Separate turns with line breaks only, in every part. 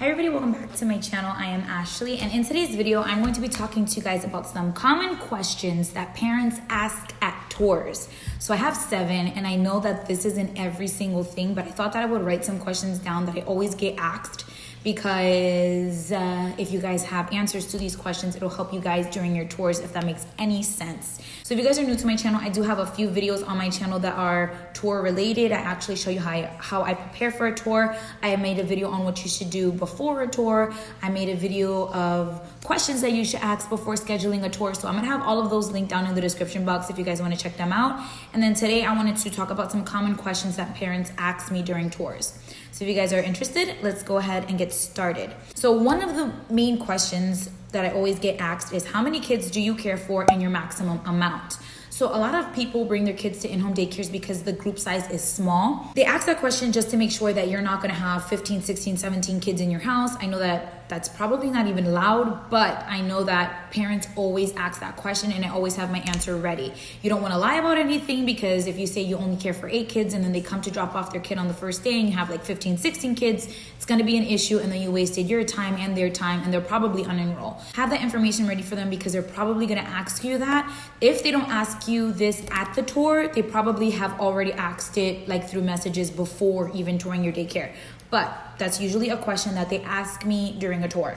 Hi everybody, welcome back to my channel. I am Ashley, and in today's video I'm going to be talking to you guys about some common questions that parents ask at tours. So I have 7, and I know that this isn't every single thing, but I thought that I would write some questions down that I always get asked, because if you guys have answers to these questions, it'll help you guys during your tours, if that makes any sense. So if you guys are new to my channel, I do have a few videos on my channel that are tour related. I actually show you how I prepare for a tour. I have made a video on what you should do before a tour. I made a video of questions that you should ask before scheduling a tour. So I'm gonna have all of those linked down in the description box if you guys wanna check them out. And then today I wanted to talk about some common questions that parents ask me during tours. So if you guys are interested, let's go ahead and get started. So one of the main questions that I always get asked is, how many kids do you care for and your maximum amount? So a lot of people bring their kids to in-home daycares because the group size is small. They ask that question just to make sure that you're not gonna have 15, 16, 17 kids in your house. I know that that's probably not even allowed, but I know that parents always ask that question, and I always have my answer ready. You don't wanna lie about anything, because if you say you only care for 8 kids and then they come to drop off their kid on the first day and you have like 15, 16 kids, it's gonna be an issue, and then you wasted your time and their time, and they're probably unenrolled. Have that information ready for them, because they're probably gonna ask you that. If they don't ask you this at the tour, they probably have already asked it like through messages before even touring your daycare. But that's usually a question that they ask me during a tour.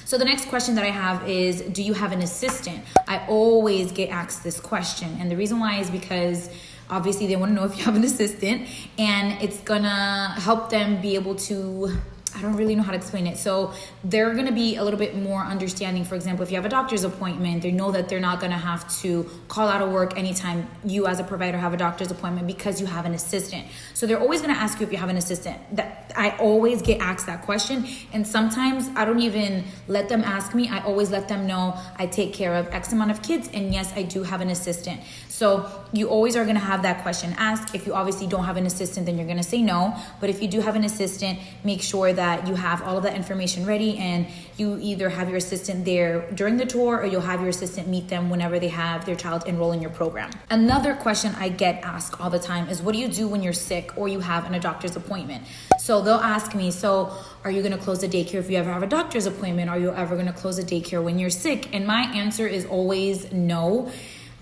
So the next question that I have is, do you have an assistant? I always get asked this question, and the reason why is because obviously they want to know if you have an assistant, and it's gonna help them be able to, I don't really know how to explain it. So they're gonna be a little bit more understanding. For example, if you have a doctor's appointment, they know that they're not gonna have to call out of work anytime you as a provider have a doctor's appointment, because you have an assistant. So they're always gonna ask you if you have an assistant. That I always get asked that question, and sometimes I don't even let them ask me. I always let them know I take care of X amount of kids, and yes, I do have an assistant. So you always are gonna have that question asked. If you obviously don't have an assistant, then you're gonna say no. But if you do have an assistant, make sure that you have all of that information ready, and you either have your assistant there during the tour, or you'll have your assistant meet them whenever they have their child enroll in your program. Another question I get asked all the time is, what do you do when you're sick or you have a doctor's appointment? So they'll ask me, so are you gonna close the daycare if you ever have a doctor's appointment? Are you ever gonna close the daycare when you're sick? And my answer is always no.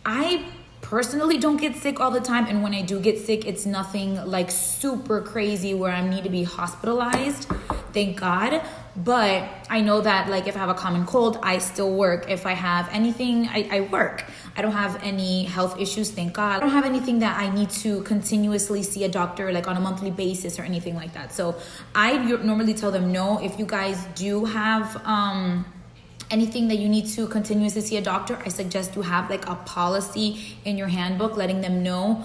I personally don't get sick all the time, and when I do get sick, it's nothing like super crazy where I need to be hospitalized, thank God. But I know that like if I have a common cold, I still work. If I have anything, I work. I don't have any health issues, thank God. I don't have anything that I need to continuously see a doctor like on a monthly basis or anything like that. So I normally tell them no. If you guys do have anything that you need to continuously see a doctor, I suggest you have like a policy in your handbook letting them know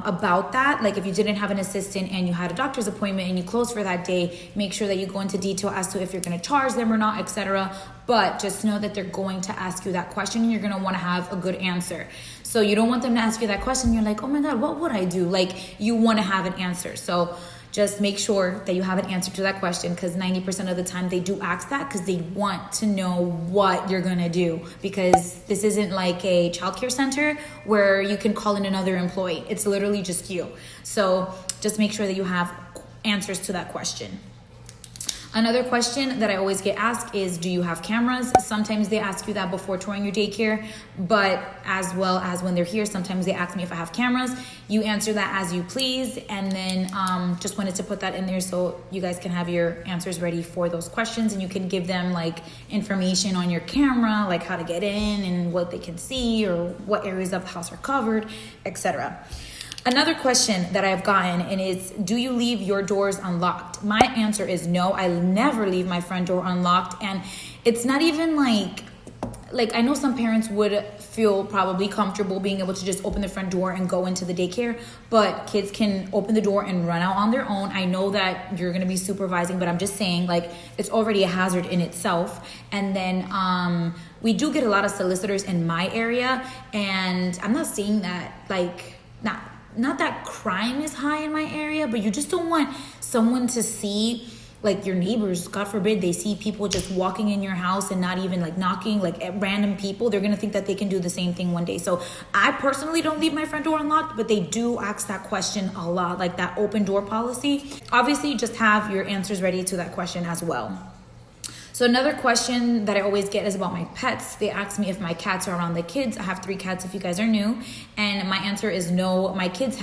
about that. Like if you didn't have an assistant and you had a doctor's appointment and you closed for that day, make sure that you go into detail as to if you're going to charge them or not, etc. But just know that they're going to ask you that question, and you're going to want to have a good answer. So you don't want them to ask you that question, you're like, oh my God, what would I do? Like you want to have an answer. So just make sure that you have an answer to that question, because 90% of the time they do ask that because they want to know what you're gonna do, because this isn't like a childcare center where you can call in another employee. It's literally just you. So just make sure that you have answers to that question. Another question that I always get asked is, do you have cameras? Sometimes they ask you that before touring your daycare, but as well as when they're here, sometimes they ask me if I have cameras. You answer that as you please, and then just wanted to put that in there so you guys can have your answers ready for those questions, and you can give them like information on your camera, like how to get in and what they can see, or what areas of the house are covered, etc. Another question that I've gotten and is, do you leave your doors unlocked? My answer is no. I never leave my front door unlocked, and it's not even like I know some parents would feel probably comfortable being able to just open the front door and go into the daycare, but kids can open the door and run out on their own. I know that you're gonna be supervising, but I'm just saying, like, it's already a hazard in itself. And then we do get a lot of solicitors in my area, and I'm not saying that like not that crime is high in my area, but you just don't want someone to see like your neighbors, God forbid, they see people just walking in your house and not even like knocking, like at random people, they're gonna think that they can do the same thing one day. So I personally don't leave my front door unlocked, but they do ask that question a lot, like that open door policy. Obviously, just have your answers ready to that question as well. So another question that I always get is about my pets. They ask me if my cats are around the kids. I have 3 cats if you guys are new. And my answer is no. My cats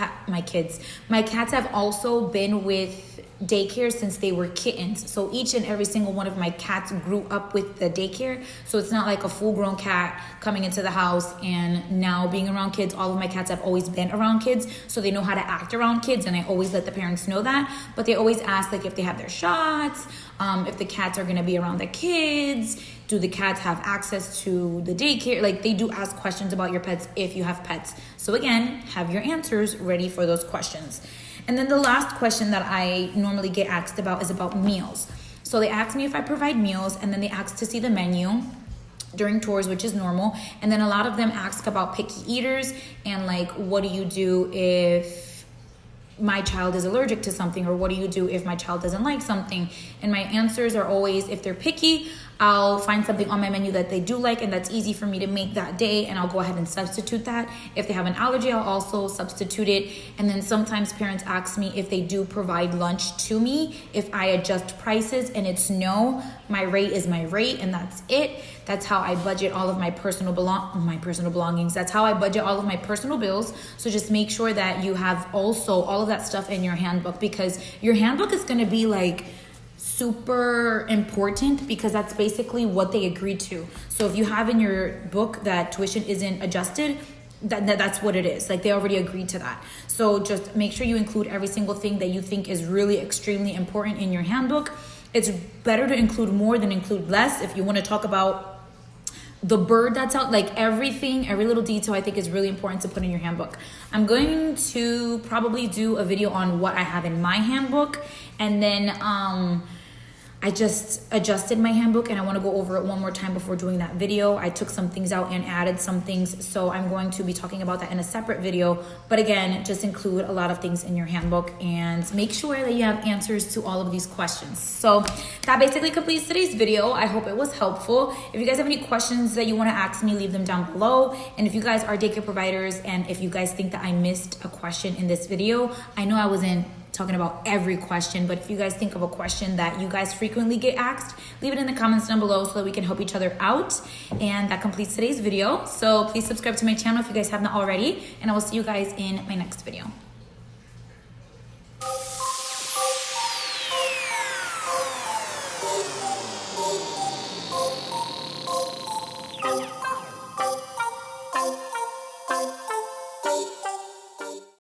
have also been with daycare since they were kittens. So each and every single one of my cats grew up with the daycare. So it's not like a full-grown cat coming into the house and now being around kids. All of my cats have always been around kids, so they know how to act around kids, and I always let the parents know that. But they always ask like if they have their shots, if the cats are going to be around the kids, do the cats have access to the daycare? Like, they do ask questions about your pets if you have pets. So again, have your answers ready for those questions. And then the last question that I normally get asked about is about meals. So they ask me if I provide meals, and then they ask to see the menu during tours, which is normal. And then a lot of them ask about picky eaters and like, what do you do if my child is allergic to something, or what do you do if my child doesn't like something? And my answers are always, if they're picky, I'll find something on my menu that they do like and that's easy for me to make that day, and I'll go ahead and substitute that. If they have an allergy, I'll also substitute it. And then sometimes parents ask me if they do provide lunch to me, if I adjust prices, and it's no. My rate is my rate, and that's it. That's how I budget all of my personal belongings. That's how I budget all of my personal bills. So just make sure that you have also all of that stuff in your handbook, because your handbook is going to be like super important, because that's basically what they agreed to. So if you have in your book that tuition isn't adjusted, that's what it is. Like, they already agreed to that. So just make sure you include every single thing that you think is really extremely important in your handbook. It's better to include more than include less. If you want to talk about the bird that's out, like everything, every little detail, I think is really important to put in your handbook. I'm going to probably do a video on what I have in my handbook, and then I just adjusted my handbook, and I want to go over it one more time before doing that video. I took some things out and added some things, so I'm going to be talking about that in a separate video. But again, just include a lot of things in your handbook and make sure that you have answers to all of these questions. So that basically completes today's video. I hope it was helpful. If you guys have any questions that you want to ask me, leave them down below. And if you guys are daycare providers, and if you guys think that I missed a question in this video, I know I wasn't talking about every question, but if you guys think of a question that you guys frequently get asked, leave it in the comments down below so that we can help each other out. And that completes today's video. So please subscribe to my channel if you guys have not already, and I will see you guys in my next video.